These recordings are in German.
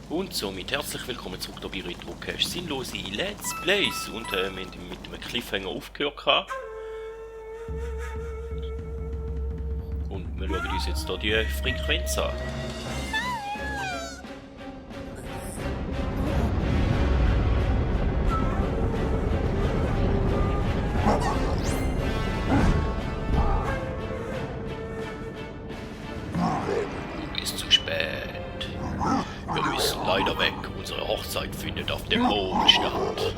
Und somit herzlich willkommen zurück hier bei Retrocast Sinnlose Let's Plays. Und wir haben mit einem Cliffhanger aufgehört. Und wir schauen uns jetzt hier die Frequenz an. Ist zu spät. Wir müssen leider weg. Unsere Hochzeit findet auf dem Mond statt.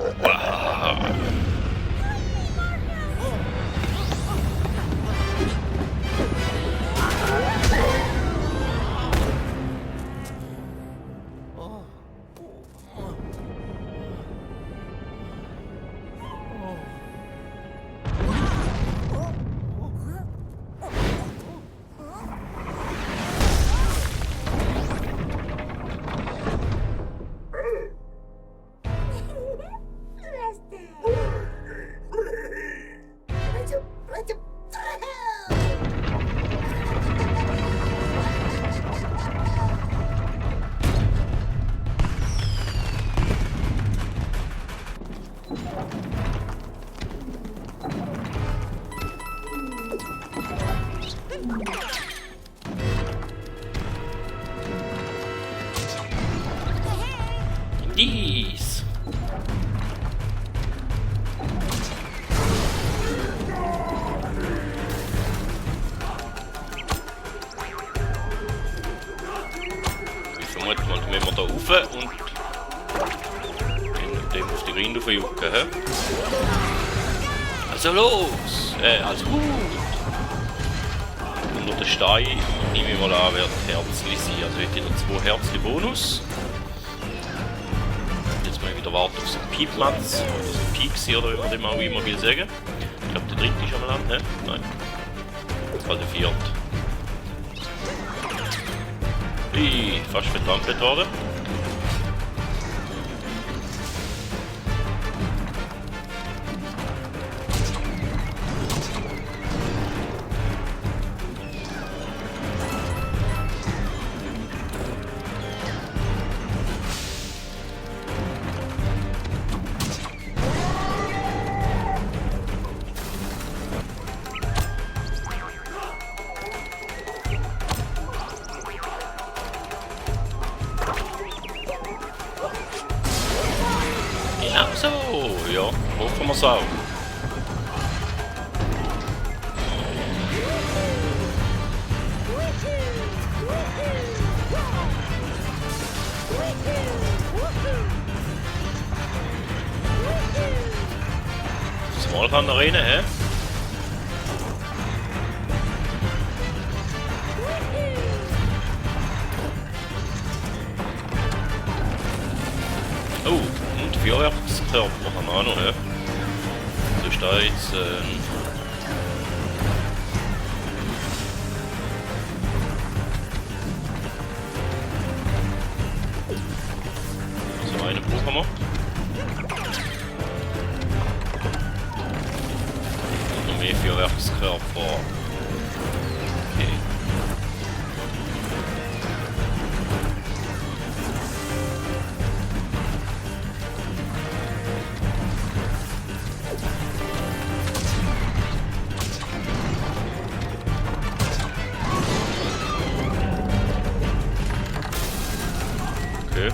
Dies. Ich vermute mal, wenn wir da rauf und dem auf die Rinde verjucken, hä? Also los! Also gut! Unter den Stein nehme ich mal an, wird Herzli sein. Also ich hätte noch 2 Herzli Bonus. Wieder warten auf so einen Piepmatz oder so einen Pixie oder wie man dem auch immer will sagen. Ich glaube der dritte ist schon mal an, ne? Nein. Also der vierte. Fast vertrampelt worden. Genau so, ja, hoffen wir es auch. Das Mal kann er rein, hä? Oh, und Feuerwerkskörper haben wir auch noch, hä? Da ist da jetzt so einen brauchen wir. Und noch mehr Feuerwerkskörper. Okay. Okay.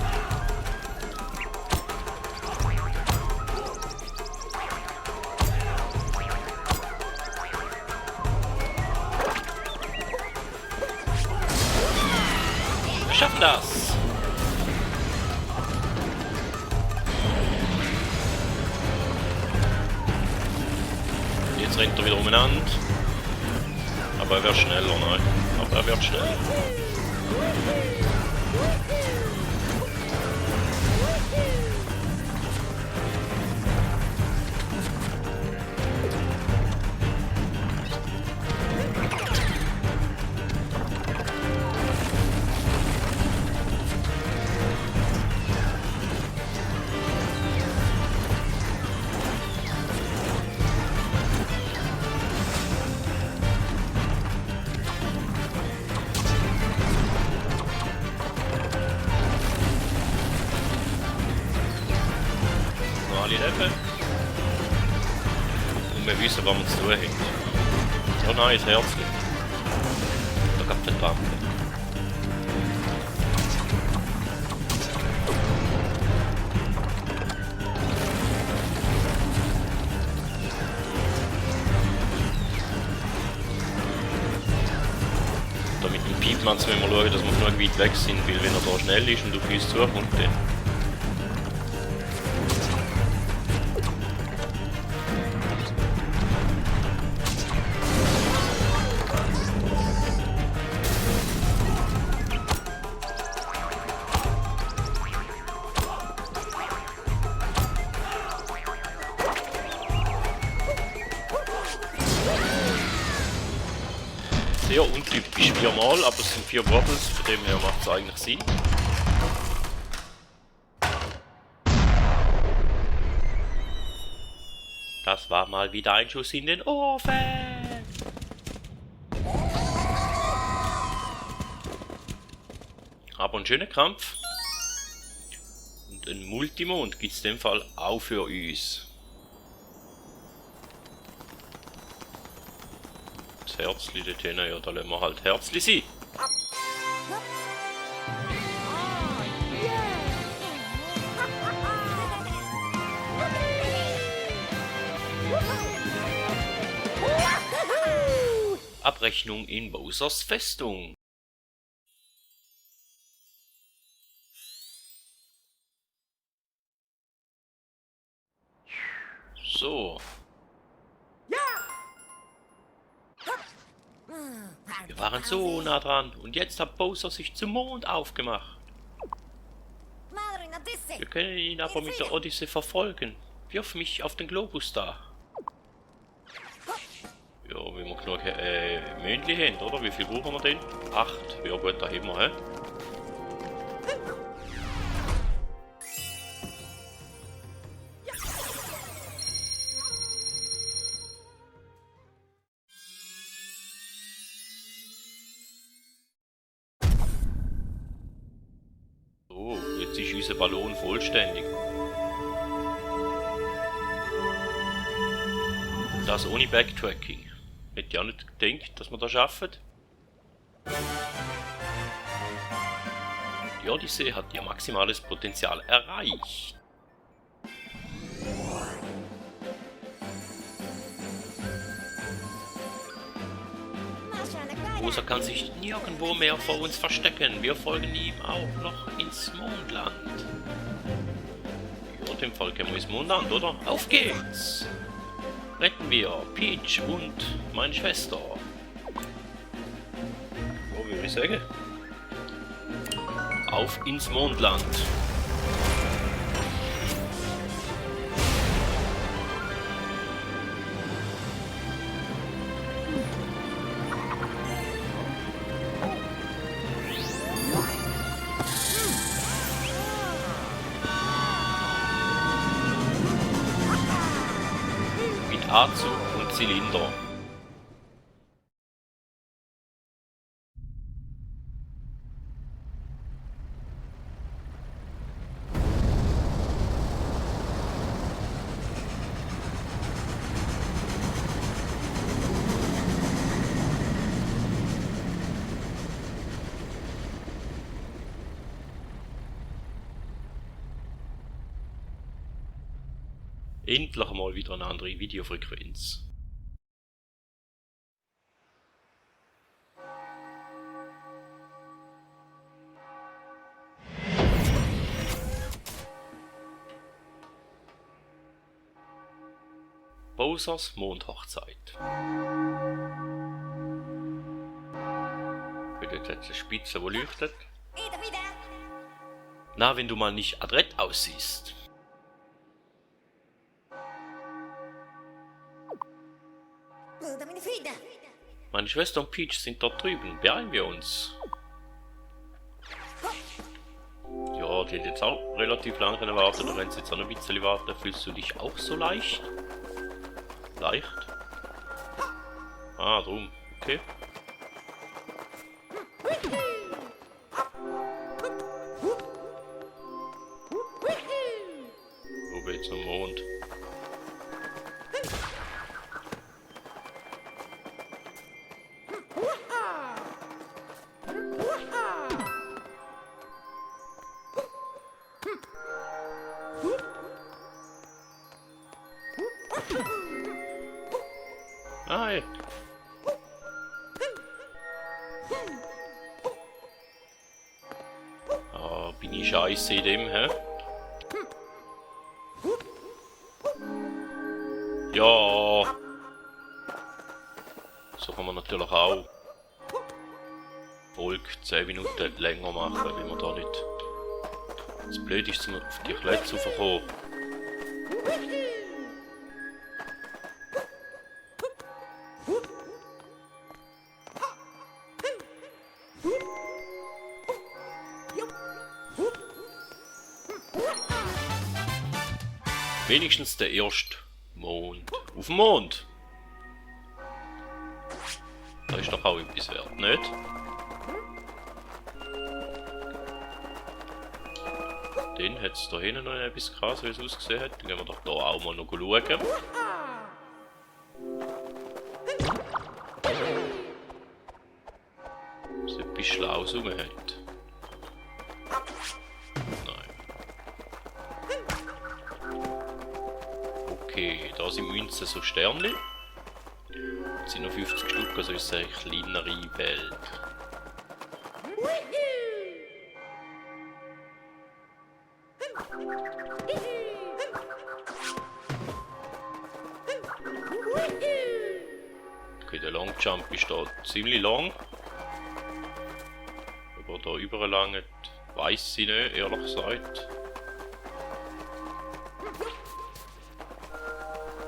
Wir schaffen das! Jetzt rennt er wieder umeinander. Aber er wird schneller, nein. Aber er wird schneller. Hilfe. Und wir wissen, was wir zu tun haben. Oh nein, das Herzchen. Da gab es verdammt. Da mit dem Piepmann müssen wir schauen, dass wir genug weit weg sind, weil wenn er da schnell ist und auf uns zukommt, dann... Sehr untypisch 4-mal, aber es sind 4 Wobbles, von dem her macht es eigentlich Sinn. Das war mal wieder ein Schuss in den Ofen. Aber ein schöner Kampf. Und ein Multimond gibt es in dem Fall auch für uns. Das Herzli dort hin, ja, da lassen wir halt Herzli sein. Abrechnung in Bowsers Festung. So. Wir waren so nah dran und jetzt hat Bowser sich zum Mond aufgemacht. Wir können ihn aber mit der Odyssee verfolgen. Wirf mich auf den Globus da. Ja, wenn wir genug Mündli haben, oder? Wie viel brauchen wir denn? 8. Ja gut, da haben wir, hä? So, jetzt ist unser Ballon vollständig. Das ohne Backtracking. Hätte ich auch nicht gedacht, dass wir das schaffen. Die Odyssee hat ihr maximales Potenzial erreicht. Bowser kann sich nirgendwo mehr vor uns verstecken. Wir folgen ihm auch noch ins Mondland. Ja, in dem Fall können wir ins Mondland, oder? Auf geht's! Retten wir Peach und meine Schwester. So würde ich sagen. Auf ins Mondland. A-Zug und Zylinder. Endlich mal wieder eine andere Videofrequenz. Bowsers Mondhochzeit. Jetzt hat die Spitze, wo leuchtet. Na, wenn du mal nicht adrett aussiehst. Meine Schwester und Peach sind dort drüben. Beeilen wir uns. Ja, die hat jetzt auch relativ lange warten. Da rennt jetzt auch noch ein bisschen warten. Fühlst du dich auch so leicht? Leicht? Ah, drum. Okay. Wo geht's am Mond? bin ich scheiße in dem, hä? Ja! So kann man natürlich auch Folge 10 Minuten länger machen, weil man da nicht... Das Blöde ist, auf die Klötze raufkommen. Wenigstens der erste Mond. Auf dem Mond! Da ist doch auch etwas wert, nicht? Den hat es da hinten noch etwas krass, wie es ausgesehen hat. Dann gehen wir doch da auch mal noch schauen. Ob es etwas Schlaues rum hat. Okay, da sind Münzen so Sternchen. Es sind noch 50 Stück, also ist es eine kleinere Welt. Okay, der Longjump ist da ziemlich lang. Ob er da überlangt, weiss ich nicht, ehrlich gesagt.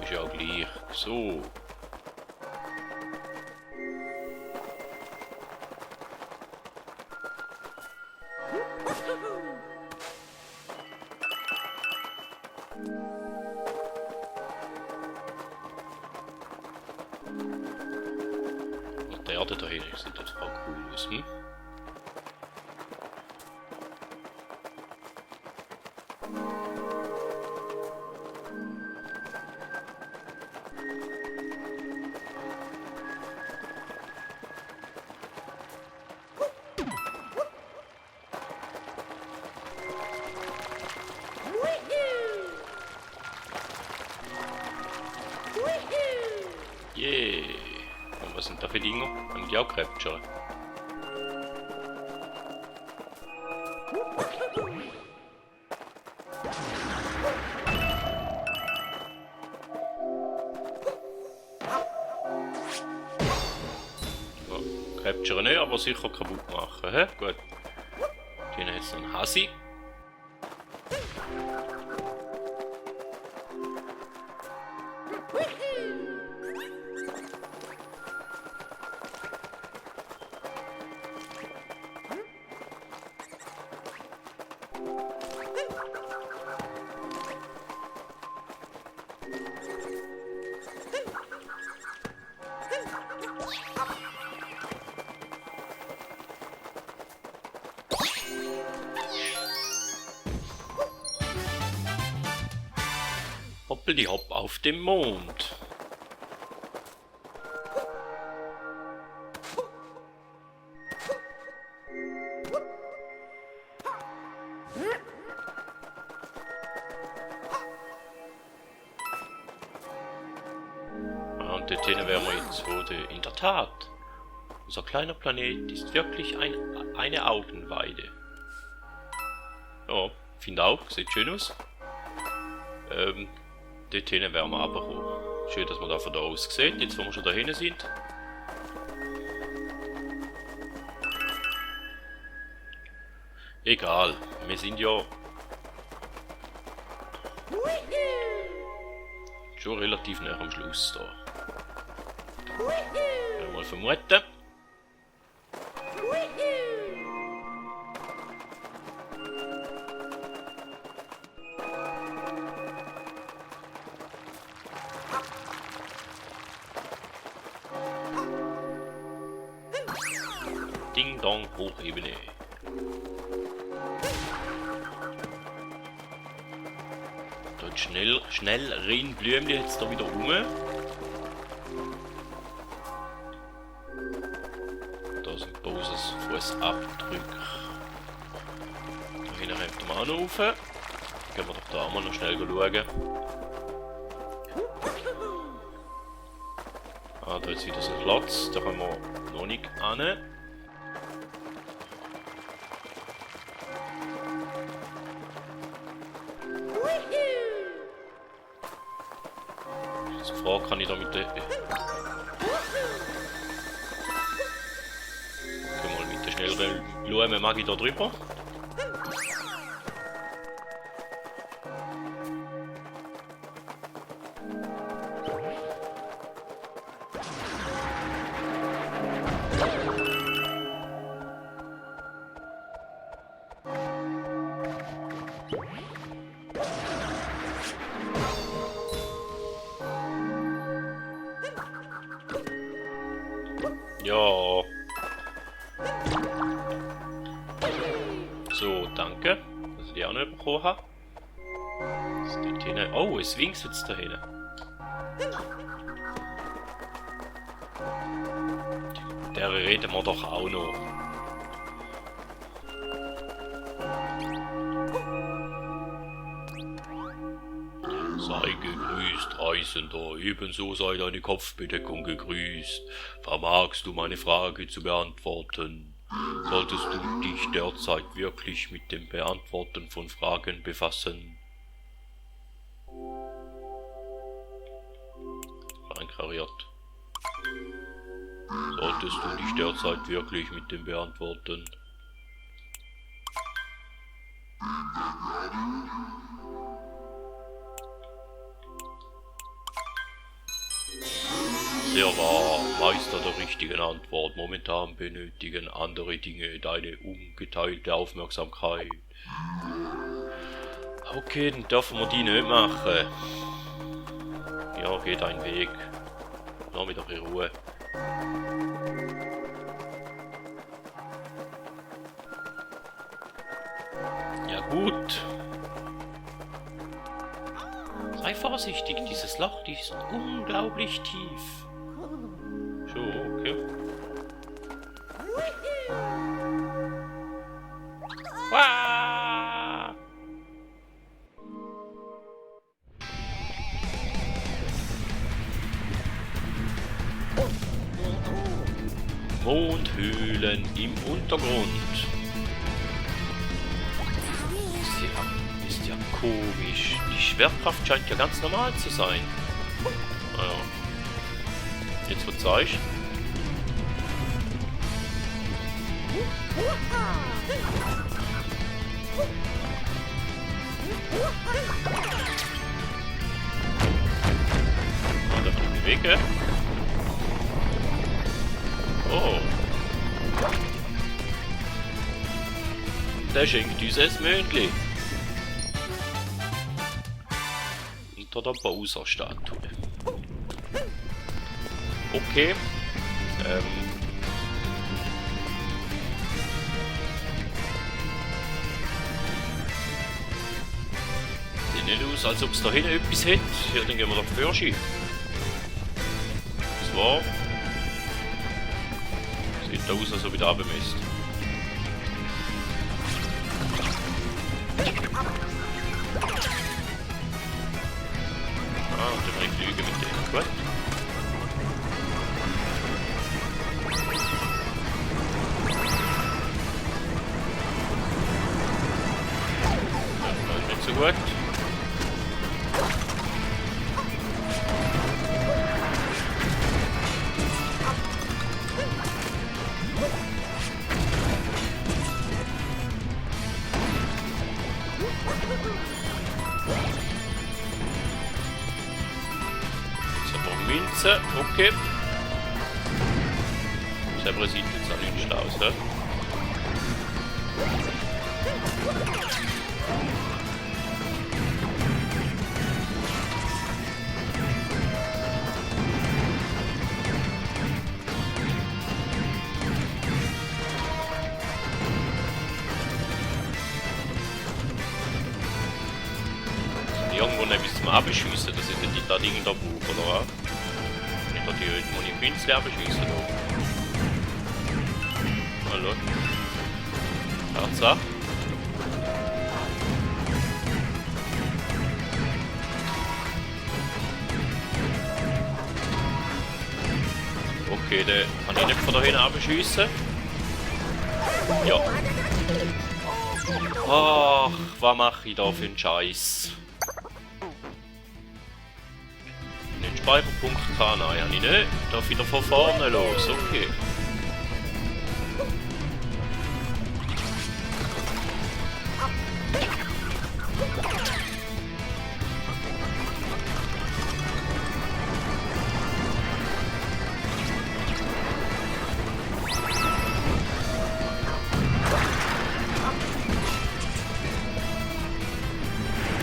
Ist ja auch gleich. So. Und der da hinten sieht jetzt auch cool aus, hm? Yeah! Und was sind da für Dinger? Kann ich auch capturen? Ja, capturen nicht, aber sicher kaputt machen. Hä? Gut. Die haben jetzt noch einen Hasi. Hoppeli hopp auf dem Mond. Und dort hinten wären wir jetzt, in der Tat. Unser kleiner Planet ist wirklich eine Augenweide. Ja, finde auch, sieht schön aus. Dort hinten werden wir runterkommen. Schön, dass man da von da aus sieht, jetzt wo wir schon da hinten sind. Egal, wir sind ja schon relativ nah am Schluss da. Mal vermuten. Ding Dong Hochebene. Dort schnell rein Blümchen jetzt da wieder rum. Da sind Boses Fußabdrücke. Da hinten rennt wir auch noch rauf. Gehen wir doch da mal noch schnell schauen. Ah, da ist wieder so ein Platz, da können wir noch nicht hin. Jetzt gefragt, kann ich da mit der... Okay, mal mit der schnelleren Blume mag ich da drüber. Ja. So, danke, dass ich die auch noch bekommen habe. Was ist dort hinten? Oh, es winkt jetzt da hinten. Der reden wir doch auch noch. Sei gegrüßt, Reisender, ebenso sei deine Kopfbedeckung gegrüßt. Vermagst du meine Frage zu beantworten? Solltest du dich derzeit wirklich mit dem Beantworten von Fragen befassen? Reinkariert. Solltest du dich derzeit wirklich mit dem Beantworten? Sehr wahr, Meister der richtigen Antwort. Momentan benötigen andere Dinge deine ungeteilte Aufmerksamkeit. Okay, dann dürfen wir die nicht machen. Ja, geh deinen Weg. Noch wieder in Ruhe. Ja gut. Sei vorsichtig, dieses Loch, die ist unglaublich tief. So, okay. Wah! Mondhöhlen im Untergrund. Ist ja komisch. Die Schwerkraft scheint ja ganz normal zu sein. Naja. Jetzt wird's euch. Da bin ich bewege. Oh. Der schenkt uns ein Möndli. Unter der Bowser-Statue. Okay. Sieht nicht aus, als ob es da hinten etwas hätte. Ja, dann gehen wir doch Fürschi. Das war. Sieht da aus, als ob ich da bemisst. Ah, dann bringt Lüge mit denen. Gut. So gut. Jetzt haben wir Münze, okay. Selber sieht jetzt auch nicht aus, ne? Irgendwo bis zum Abschiessen, das sind die da Dinge da Buch, oder was? Ich dachte, die muss ich Künstler abschiessen da. Hallo? Tatsache. Okay, den kann ich nicht von da hinten abschiessen. Ja. Ach, was mache ich da für einen Scheiß? Speicherpunkt gehabt? Nein, habe ich nicht. Darf wieder von vorne los, okay.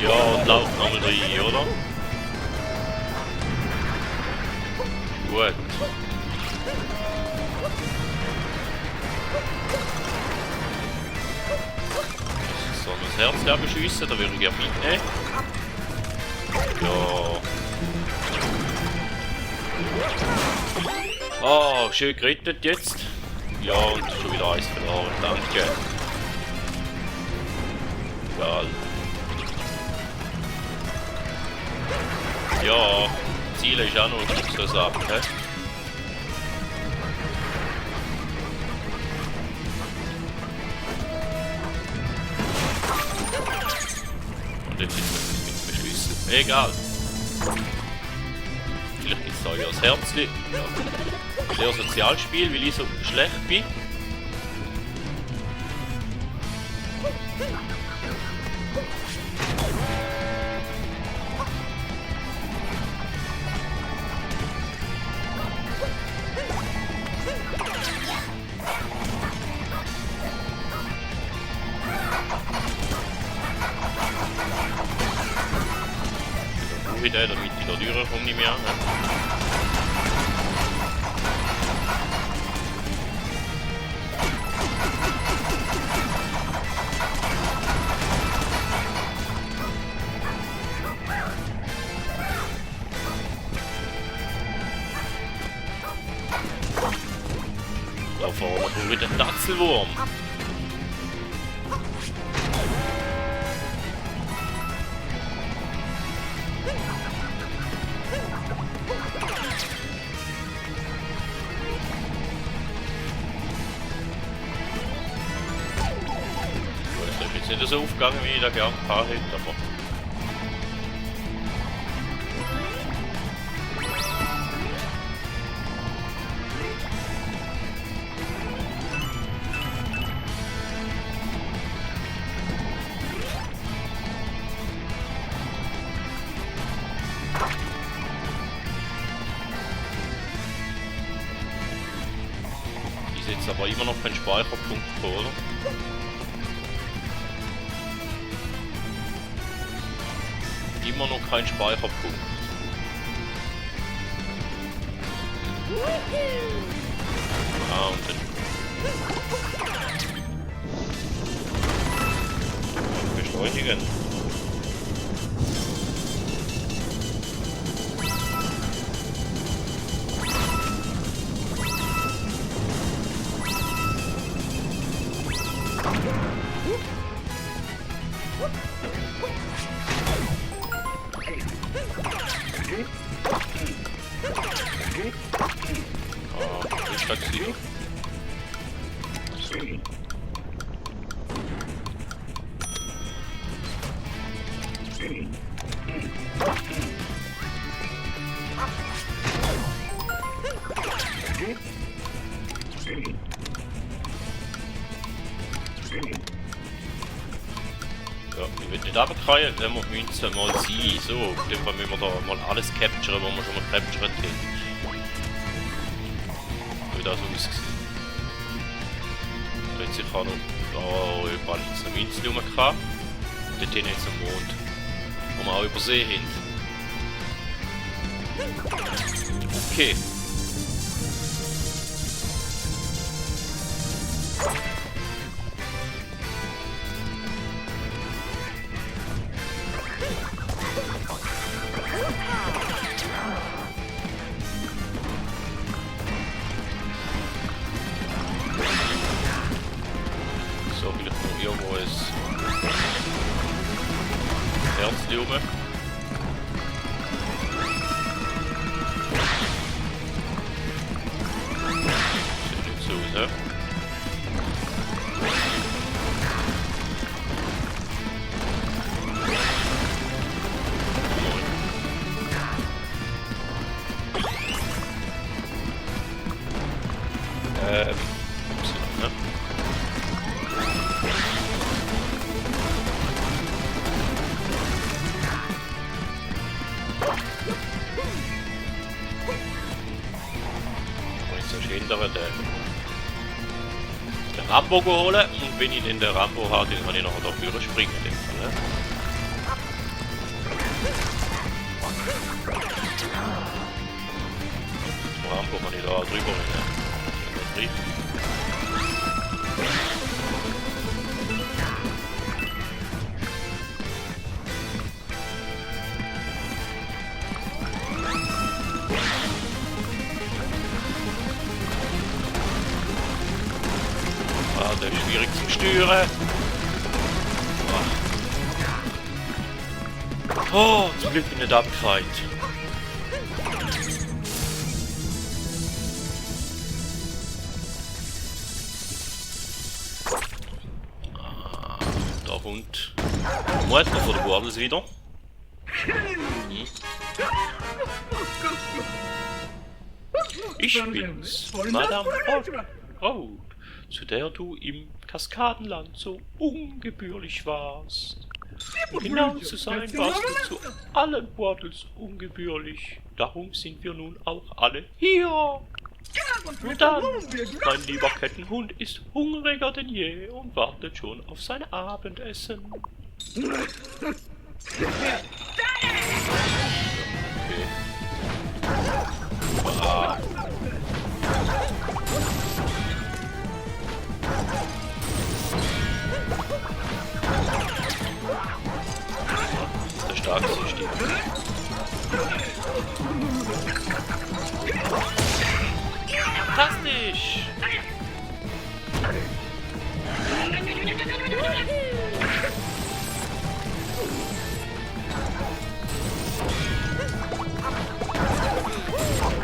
Ja, und lauf nochmal rein, oder? Gut. So, das Herz da beschiessen, da würde ich gerne mitnehmen. Ja. Oh, schön gerettet jetzt. Ja, und schon wieder eins verloren, danke. Egal. Ja, Ziel ist auch noch so eine Sache. Und jetzt ist es mit dem Schlüssel. Egal. Vielleicht gibt es da ja das Herzli. Ja. Sehr Sozialspiel, weil ich so schlecht bin. Wieder, damit ich da durchkomme, nicht mehr. Da vorne kommt wieder ein Tatzelwurm. Nicht so aufgegangen, wie ich da gerne gehabt hätte, aber... Ich setze aber immer noch keinen Speicherpunkt vor, oder? Immer noch kein Speicherpunkt. Ah, und dann beschleunigen. Taxi. So. Ja, ich will nicht runterfallen, dann muss Münzen mal sein. So, auf jeden Fall müssen wir da mal alles capturen, was wir schon mal captured haben. Wie das ausgesehen. Da hat sicher auch noch überall jetzt noch Münzen rum gehabt. Und dort hinten jetzt am Mond, wo wir auch übersehen haben. Okay. So, vielleicht noch irgendwo ein Herzli rum. Sieht nicht so aus, hä? anderen den Rambo holen und wenn ich den Rambo habe, dann kann ich nachher da drüber springen. Ne? Den Rambo kann ich da drüber rennen. Der ist schwierig zu steuern. Oh, zum Glück bin ich nicht abgefallen. Da kommt der Mutter von der Bordels wieder. Ich bin's, Madame Rot, zu der du im Kaskadenland so ungebührlich warst. Um genau zu sein, warst du zu allen Waddles ungebührlich. Darum sind wir nun auch alle hier. Nur dann, mein lieber Kettenhund ist hungriger denn je und wartet schon auf sein Abendessen. Okay. Ah. Der starkste Stier. Fantastisch!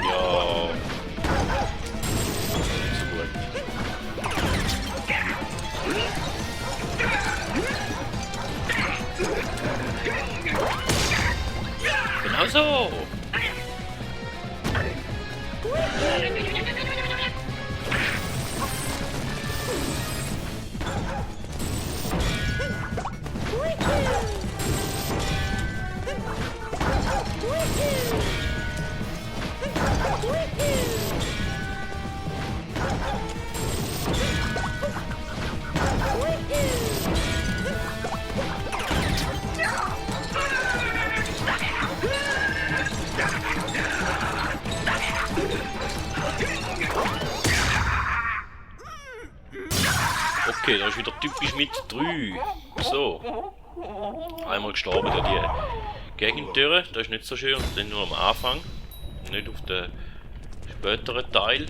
Ja. Nicht so gut. Genau so! Okay, da ist wieder typisch mit 3. So. Einmal gestorben durch die Gegentüre, das ist nicht so schön, und dann nur am Anfang. Nicht auf den späteren Teil.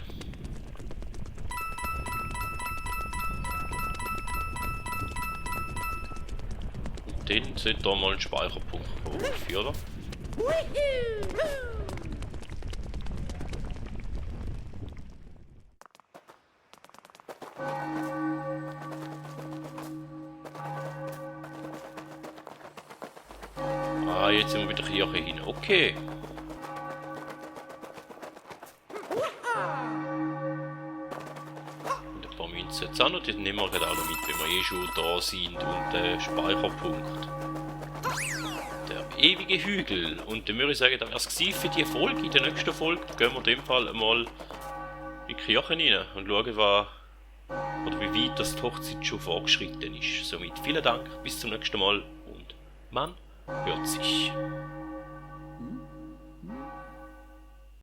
Und dann sollte da mal ein Speicherpunkt auf, oder? Ah, jetzt sind wir wieder hier hin. Okay. Und ein paar Münzen jetzt auch noch. Das nehmen wir gerade auch noch mit, wenn wir eh schon da sind. Und der Speicherpunkt. Der ewige Hügel. Und dann würde ich sagen, das wäre es für die Folge. In der nächsten Folge gehen wir in dem Fall einmal in die Kirche rein und schauen, oder wie weit das die Hochzeit schon fortgeschritten ist. Somit vielen Dank, bis zum nächsten Mal und man hört sich.